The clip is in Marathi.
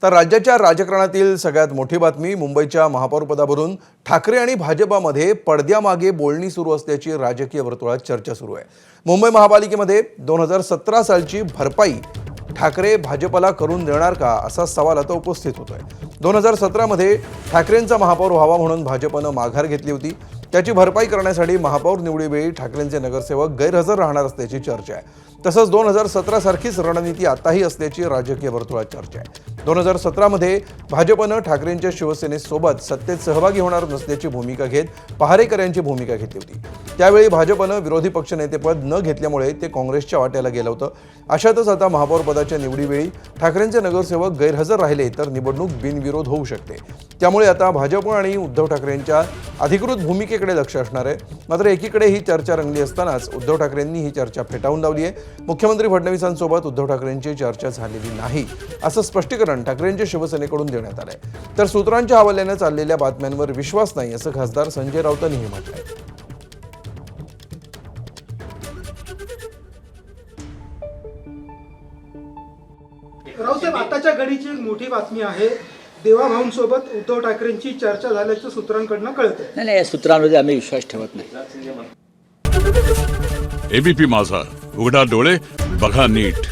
तर राज्याच्या राजकारणातील सगळ्यात मोठी बातमी मुंबईच्या महापौरपदावरून ठाकरे आणि भाजपामध्ये पडद्यामागे बोलणी सुरू असल्याची राजकीय वर्तुळात चर्चा सुरू आहे। मुंबई महापालिकेमध्ये 2017 सालची भरपाई ठाकरे भाजपला करून देणार का असा सवाल आता उपस्थित होतोय। 2017 मध्ये ठाकरेंचा महापौर व्हावा म्हणून भाजपने माघार घेतली होती। त्याची भरपाई करण्यासाठी महापौर निवडीवेळी ठाकरेंचे नगरसेवक गैरहजर राहणार असल्याची चर्चा आहे। तसंच 2017 सारखीच रणनीती आताही असल्याची राजकीय वर्तुळात चर्चा आहे। 2017 मध्ये भाजपने ठाकरेंच्या शिवसेनेसोबत सत्तेत सहभागी होणार नसल्याची भूमिका घेत पहारेकर यांची भूमिका घेतली होती। त्यावेळी भाजपने विरोधी पक्षनेतेपद न घेतल्यामुळे ते काँग्रेसच्या वाट्याला गेलं होतं। अशातच आता महापौर पदाच्या निवडीवेळी ठाकरेंचे नगरसेवक गैरहजर राहिले तर निवडणूक बिनविरोध होऊ शकते। त्यामुळे आता भाजप आणि उद्धव ठाकरेंच्या अधिकृत भूमिकेकडे लक्ष असणार आहे। मात्र एकीकडे ही चर्चा रंगली असतानाच उद्धव ठाकरेंनी ही चर्चा फेटाळून लावली आहे। मुख्यमंत्री फडणवीसांसोबत उद्धव ठाकरेंची चर्चा झालेली नाही असं स्पष्टीकरण ठाकरेंच्या शिवसेनेकडून देण्यात आलंय। तर सूत्रांच्या हवाल्याने चाललेल्या बातम्यांवर विश्वास नाही असं खासदार संजय राऊतांनीही म्हटलंय। रावसाहेब, आताच्या घडीची एक मोठी बातमी आहे, देवाभाऊंसोबत उद्धव ठाकरेंची चर्चा झाल्याचं सूत्रांकडून कळतंय। नाही, या सूत्रांमध्ये आम्ही विश्वास ठेवत नाही। एबीपी माझा, उघडा डोळे बघा नीट।